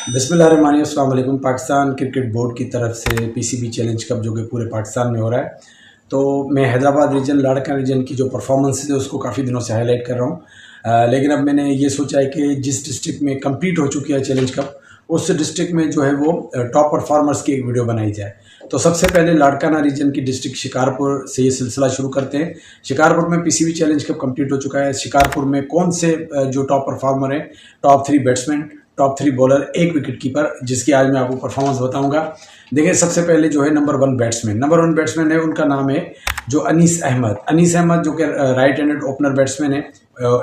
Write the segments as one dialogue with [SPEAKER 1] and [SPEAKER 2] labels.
[SPEAKER 1] बिस्मिल्लाहिर्रहमानिर्रहीम। अस्सलाम वालेकुम। पाकिस्तान क्रिकेट बोर्ड की तरफ से पीसीबी चैलेंज कप जो कि पूरे पाकिस्तान में हो रहा है, तो मैं हैदराबाद रीजन लाड़का रीजन की जो परफॉर्मेंस है उसको काफ़ी दिनों से हाईलाइट कर रहा हूँ। लेकिन अब मैंने ये सोचा है कि जिस डिस्ट्रिक्ट में कंप्लीट हो चुकी है चैलेंज कप, उस डिस्ट्रिक्ट में जो है वो टॉप परफॉर्मर्स की एक वीडियो बनाई जाए। तो सबसे पहले लाड़काना रीजन की डिस्ट्रिक्ट शिकारपुर से ये सिलसिला शुरू करते हैं। शिकारपुर में पीसीबी चैलेंज कप कंप्लीट हो चुका है। शिकारपुर में कौन से जो टॉप परफॉर्मर हैं, टॉप 3 बैट्समैन, टॉप 3 बॉलर, एक विकेट कीपर, जिसकी आज मैं आपको परफॉर्मेंस बताऊंगा। देखिए, सबसे पहले जो है नंबर 1 बैट्समैन है, उनका नाम है जो अनीस अहमद, जो कि राइट हैंडेड ओपनर बैट्समैन है।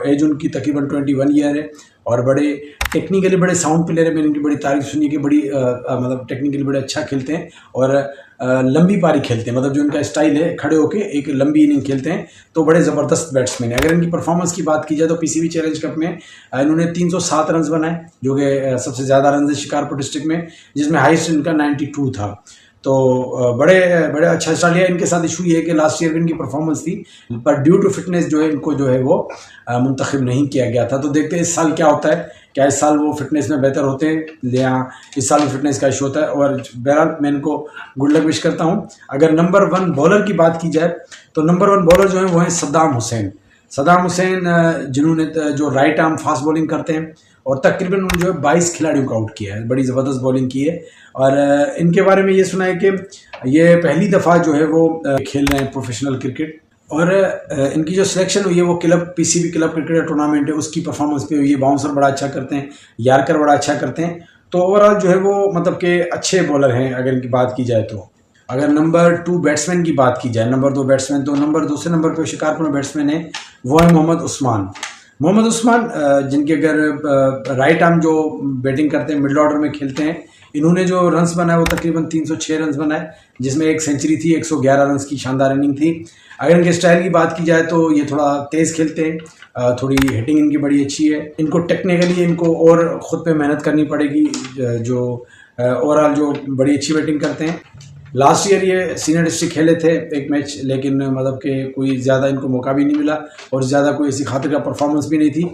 [SPEAKER 1] एज उनकी तकरीबन 21 ईयर है और बड़े टेक्निकली बड़े साउंड प्लेयर है। मैंने इनकी बड़ी तारीफ सुनी कि बड़ी मतलब टेक्निकली बड़े अच्छा खेलते हैं और लंबी पारी खेलते हैं। मतलब जो इनका स्टाइल है, खड़े होके एक लंबी इनिंग खेलते हैं, तो बड़े ज़बरदस्त बैट्समैन है। अगर इनकी परफॉर्मेंस की बात की जाए तो पीसीबी चैलेंज कप में इन्होंने 307 रन बनाए, जो कि सबसे ज़्यादा रन है शिकारपुर डिस्ट्रिक्ट में, जिसमें हाईएस्ट इनका 92 था। तो बड़े बड़े अच्छा स्टार्ट लिया। इनके साथ इशू ये है कि लास्ट ईयर इनकी परफॉर्मेंस थी, पर ड्यू टू फिटनेस जो है इनको जो है वो मुंतखब नहीं किया गया था। तो देखते हैं इस साल क्या होता है, क्या इस साल वो फिटनेस में बेहतर होते हैं या इस साल फिटनेस का इशू होता है। और बहरहाल मैं इनको गुड लक विश करता हूँ। अगर नंबर 1 बॉलर की बात की जाए तो नंबर 1 बॉलर जो है वो है सद्दाम हुसैन, जिन्होंने जो राइट आर्म फास्ट बॉलिंग करते हैं और तकरीबन उन्होंने जो है 22 खिलाड़ियों को आउट किया है। बड़ी ज़बरदस्त बॉलिंग की है। और इनके बारे में ये सुना है कि ये पहली दफ़ा जो है वो खेल रहे हैं प्रोफेशनल क्रिकेट। और इनकी जो सिलेक्शन हुई है वो पीसीबी क्लब क्रिकेट टूर्नामेंट है, उसकी परफॉर्मेंस पे हुई है। बाउंसर बड़ा अच्छा करते हैं, यार्कर बड़ा अच्छा करते हैं। तो ओवरऑल जो है वो मतलब कि अच्छे बॉलर हैं अगर इनकी बात की जाए तो। अगर नंबर 2 बैट्समैन की बात की जाए, नंबर 2 बैट्समैन, तो दूसरे नंबर पर शिकारपुर में बैट्समैन है वो है मोहम्मद उस्मान, जिनके अगर राइट आर्म जो बैटिंग करते हैं, मिडिल ऑर्डर में खेलते हैं। इन्होंने जो रन्स बनाए वो तकरीबन 306 रन्स बनाए, जिसमें एक सेंचुरी थी, 111 रन्स की शानदार इनिंग थी। अगर इनके स्टाइल की बात की जाए तो ये थोड़ा तेज़ खेलते हैं, थोड़ी हिटिंग इनकी बड़ी अच्छी है। इनको टेक्निकली इनको और ख़ुद पे मेहनत करनी पड़ेगी, जो ओवरऑल जो बड़ी अच्छी बैटिंग करते हैं। लास्ट ईयर ये सीनियर डिस्ट्रिक्ट खेले थे एक मैच, लेकिन मतलब कि कोई ज़्यादा इनको मौका भी नहीं मिला और ज़्यादा कोई ऐसी खातिर का परफॉर्मेंस भी नहीं थी।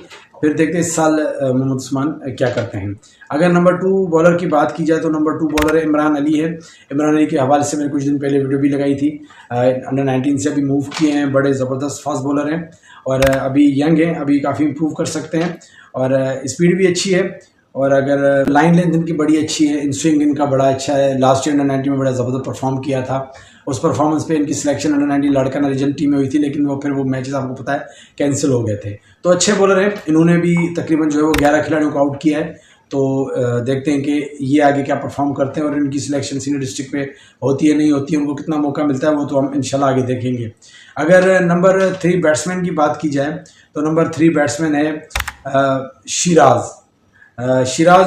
[SPEAKER 1] फिर देखते इस साल मोहम्मद उस्मान क्या करते हैं। अगर नंबर 2 बॉलर की बात की जाए तो नंबर 2 बॉलर इमरान अली है। इमरान अली के हवाले से मैंने कुछ दिन पहले वीडियो भी लगाई थी। अंडर 19 से अभी मूव किए हैं, बड़े ज़बरदस्त फास्ट बॉलर हैं और अभी यंग हैं, अभी काफ़ी इम्प्रूव कर सकते हैं और स्पीड भी अच्छी है। और अगर लाइन लेंथ इनकी बड़ी अच्छी है, इन स्विंग इनका बड़ा अच्छा है। लास्ट ईयर अंडर 19 में बड़ा ज़बरदस्त परफॉर्म किया था। उस परफॉर्मेंस पे इनकी selection under 19 Larkana region team में हुई थी, लेकिन वो मैचेस आपको पता है कैंसिल हो गए थे। तो अच्छे बॉलर हैं, इन्होंने भी तकरीबन जो है वो 11 खिलाड़ियों को आउट किया है। तो देखते हैं कि ये आगे क्या परफॉर्म करते हैं और इनकी सिलेक्शन सीनियर डिस्ट्रिक्ट पे होती है नहीं होती है, उनको कितना मौका मिलता है, वो तो हम इंशाल्लाह आगे देखेंगे। अगर नंबर 3 बैट्समैन की बात की जाए तो नंबर 3 बैट्समैन है शिराज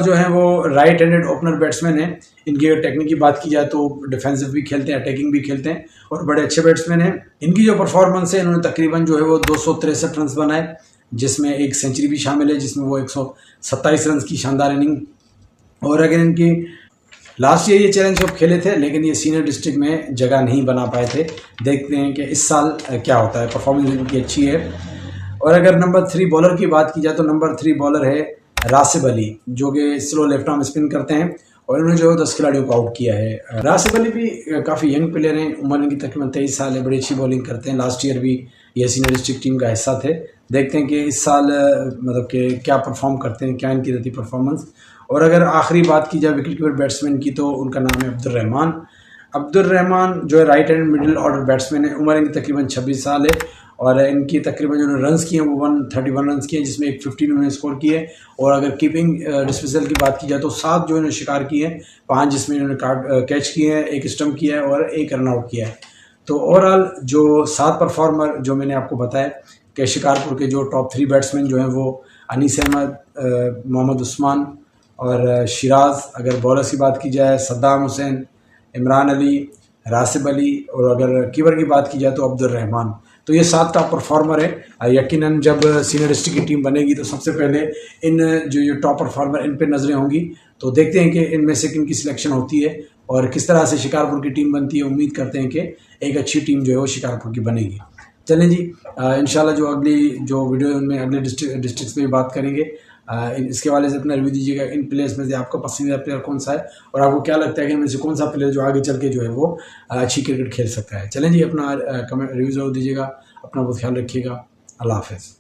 [SPEAKER 1] जो है वो राइट हैंडेड ओपनर बैट्समैन है। इनकी टेक्निक की बात की जाए तो डिफेंसिव भी खेलते हैं, अटैकिंग भी खेलते हैं और बड़े अच्छे बैट्समैन हैं। इनकी जो परफॉर्मेंस है, इन्होंने तकरीबन जो है वो 263 रन बनाए, जिसमें एक सेंचुरी भी शामिल है, जिसमें वो 127 रन की शानदार इनिंग। और अगर इनकी लास्ट ईयर ये चैलेंज कप खेले थे, लेकिन ये सीनियर डिस्ट्रिक्ट में जगह नहीं बना पाए थे। देखते हैं कि इस साल क्या होता है, परफॉर्मेंस इनकी अच्छी है। और अगर नंबर 3 बॉलर की बात की जाए तो नंबर 3 बॉलर है रासिब अली, जो कि स्लो लेफ्ट आर्म स्पिन करते हैं और इन्होंने जो है 10 खिलाड़ियों को आउट किया है। रासिब अली भी काफ़ी यंग प्लेयर हैं, उम्र इनकी तकरीबन 23 साल है, बड़ी अच्छी बॉलिंग करते हैं। लास्ट ईयर भी ये सीनियर डिस्ट्रिक्ट टीम का हिस्सा थे। देखते हैं कि इस साल मतलब कि क्या परफॉर्म करते हैं, क्या इनकी रहती परफॉर्मेंस। और अगर आखिरी बात की जाए विकेट कीपर बैट्समैन की, तो उनका नाम है अब्दुल रहमान, जो है right hand middle order batsman है। उम्र इनकी तकरीबन 26 साल है और इनकी तकरीबन जो रन्स किए हैं वो 131 रन किए हैं, जिसमें एक 15 उन्होंने स्कोर किए। और अगर कीपिंग डिस्मिसल की बात की जाए तो 7 जो इन्होंने शिकार किए हैं, 5 जिसमें इन्होंने कैच किए हैं, एक स्टम्प किया है और एक रन आउट किया है। तो ओवरऑल जो 7 परफॉर्मर जो मैंने आपको बताया कि शिकारपुर के जो टॉप 3 बैट्समैन जो हैं वो अनीस अहमद, मोहम्मद उस्मान और शिराज। अगर बॉलर्स की बात की जाए सद्दाम हुसैन, इमरान अली, रासिब अली और अगर कीपर की बात की जाए तो अब्दुल रहमान। तो ये 7 टॉप परफॉर्मर है। यकीनन जब सीनियर डिस्ट्रिक्ट की टीम बनेगी तो सबसे पहले इन जो टॉप परफॉर्मर इन पे नज़रें होंगी। तो देखते हैं कि इनमें से किन की सिलेक्शन होती है और किस तरह से शिकारपुर की टीम बनती है। उम्मीद करते हैं कि एक अच्छी टीम जो है वो शिकारपुर की बनेगी। चलें जी, इंशाल्लाह जो अगली जो वीडियो उनमें अगले डिस्ट्रिक्ट्स में बात करेंगे। इसके वाले से अपना रिव्यू दीजिएगा। इन प्लेयर्स में से आपका पसंदीदा प्लेयर कौन सा है और आपको क्या लगता है कि इनमें से कौन सा प्लेयर जो आगे चल के जो है वो अच्छी क्रिकेट खेल सकता है। चलें जी, अपना कमेंट रिव्यू जरूर दीजिएगा। अपना बहुत ख्याल रखिएगा। अल्लाह हाफ़िज़।